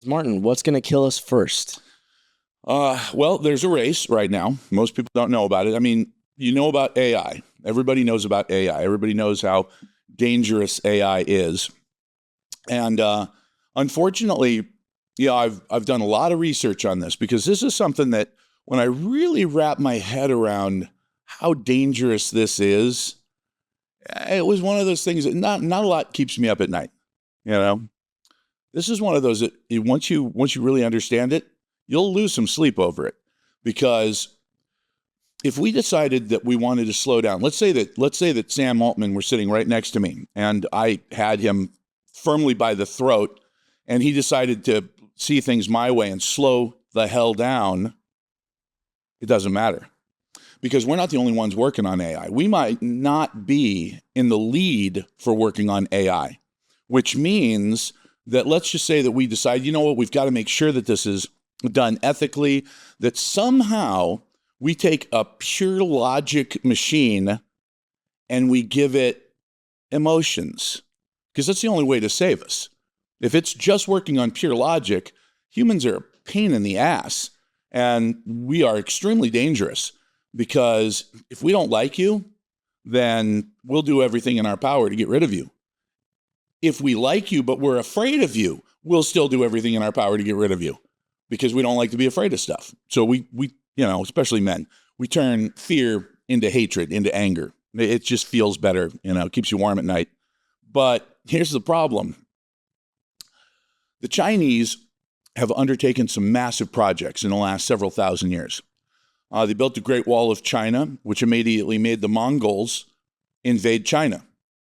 Martin, what's going to kill us first? Well, there's a race right now. Most people don't know about it. I mean, you know about AI. Everybody knows about AI. Everybody knows how dangerous AI is. And unfortunately, I've done a lot of research on this because this is something that when I really wrap my head around how dangerous this is, it was one of those things that not a lot keeps me up at night. You know, this is one of those that once you really understand it, you'll lose some sleep over it. Because if we decided that we wanted to slow down, let's say that Sam Altman were sitting right next to me and I had him firmly by the throat and he decided to see things my way and slow the hell down, it doesn't matter. Because we're not the only ones working on AI. We might not be in the lead for working on AI, which means that let's just say that we decide, you know what, we've got to make sure that this is done ethically, that somehow we take a pure logic machine and we give it emotions, because that's the only way to save us. If it's just working on pure logic, humans are a pain in the ass, and we are extremely dangerous, because if we don't like you, then we'll do everything in our power to get rid of you. If we like you, but we're afraid of you, we'll still do everything in our power to get rid of you, because we don't like to be afraid of stuff. So we especially men, we turn fear into hatred, into anger. It just feels better, it keeps you warm at night. But here's the problem. The Chinese have undertaken some massive projects in the last several thousand years. They built the Great Wall of China, which immediately made the Mongols invade China,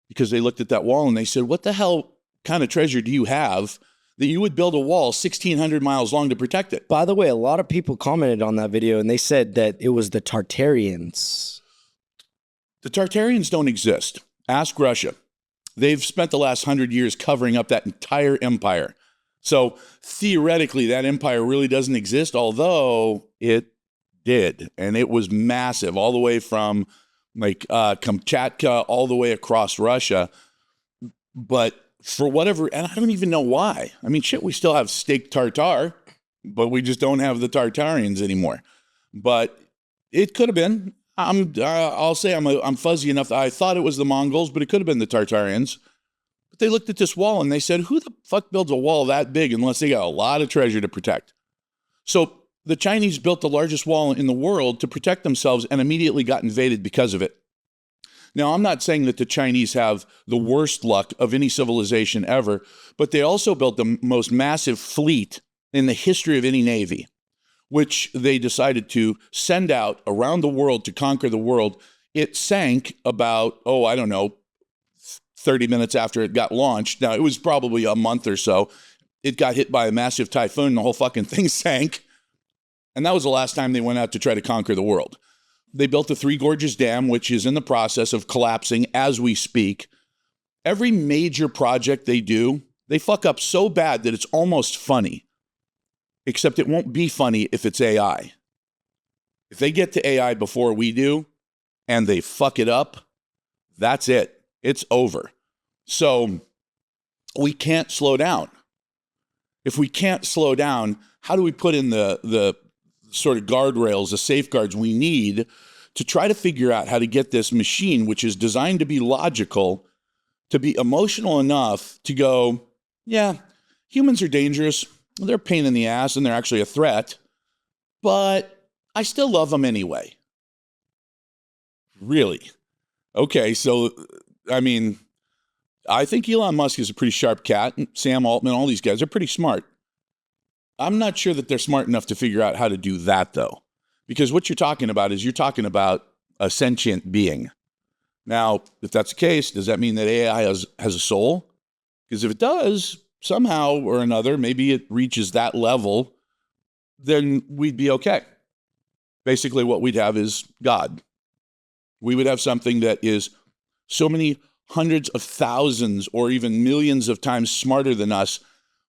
because they looked at that wall and they said, what the hell kind of treasure do you have that you would build a wall 1,600 miles long to protect it? By the way, a lot of people commented on that video and they said that it was the Tartarians. The Tartarians don't exist. Ask Russia. They've spent the last 100 years covering up that entire empire. So theoretically, that empire really doesn't exist, although it did. And it was massive, all the way from Kamchatka all the way across Russia. But for whatever, and I don't even know why. I mean, shit, we still have steak tartare, but we just don't have the Tartarians anymore. But it could have been. I'll say I'm fuzzy enough that I thought it was the Mongols, but it could have been the Tartarians. But they looked at this wall and they said, who the fuck builds a wall that big unless they got a lot of treasure to protect? So the Chinese built the largest wall in the world to protect themselves and immediately got invaded because of it. Now, I'm not saying that the Chinese have the worst luck of any civilization ever, but they also built the most massive fleet in the history of any navy, which they decided to send out around the world to conquer the world. It sank about, 30 minutes after it got launched. Now, it was probably a month or so. It got hit by a massive typhoon, and the whole fucking thing sank. And that was the last time they went out to try to conquer the world. They built the Three Gorges Dam, which is in the process of collapsing as we speak. Every major project they do, they fuck up so bad that it's almost funny. Except it won't be funny if it's AI. If they get to AI before we do, and they fuck it up, that's it. It's over. So we can't slow down. If we can't slow down, how do we put in the sort of guardrails, the safeguards we need to try to figure out how to get this machine, which is designed to be logical, to be emotional enough to go, yeah, humans are dangerous. They're a pain in the ass and they're actually a threat, but I still love them anyway. Really? Okay, so, I mean, I think Elon Musk is a pretty sharp cat. Sam Altman, all these guys are pretty smart. I'm not sure that they're smart enough to figure out how to do that, though, because what you're talking about is a sentient being. Now, if that's the case, does that mean that AI has a soul? Because if it does, somehow or another, maybe it reaches that level, then we'd be okay. Basically, what we'd have is God. We would have something that is so many hundreds of thousands or even millions of times smarter than us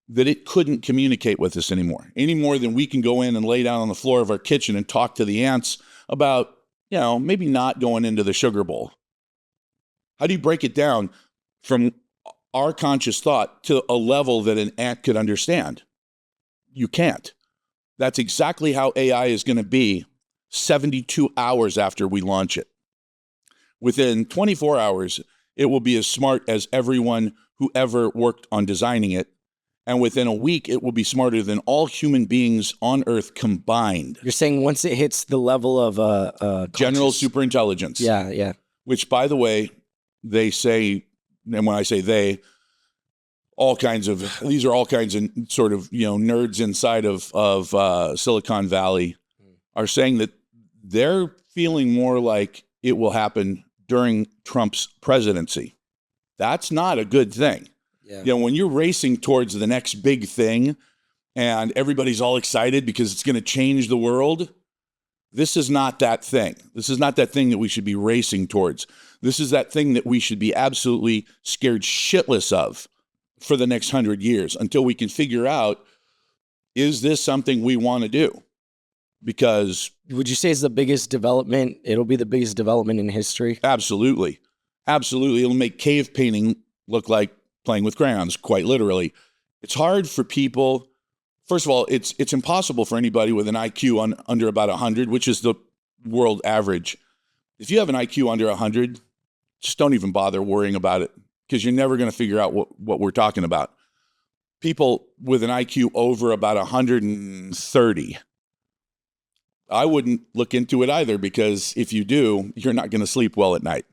that it couldn't communicate with us anymore, any more than we can go in and lay down on the floor of our kitchen and talk to the ants about, maybe not going into the sugar bowl. How do you break it down from our conscious thought to a level that an ant could understand? you can't. That's exactly how AI is going to be 72 hours after we launch it. Within 24 hours, it will be as smart as everyone who ever worked on designing it. And within a week, it will be smarter than all human beings on Earth combined. You're saying once it hits the level of General superintelligence. Yeah. Which, by the way, they say, and when I say they, these are all kinds of sort of, nerds inside of Silicon Valley are saying that they're feeling more like it will happen during Trump's presidency. That's not a good thing. Yeah. When you're racing towards the next big thing and everybody's all excited because it's going to change the world, this is not that thing. This is not that thing that we should be racing towards. This is that thing that we should be absolutely scared shitless of for the next 100 years until we can figure out, is this something we want to do? Because would you say it's the biggest development? It'll be the biggest development in history? Absolutely. Absolutely. It'll make cave painting look like playing with crayons, quite literally. It's hard for people. First of all, it's impossible for anybody with an IQ under about 100, which is the world average. If you have an IQ under 100, just don't even bother worrying about it because you're never going to figure out what we're talking about. People with an IQ over about 130, I wouldn't look into it either because if you do, you're not going to sleep well at night.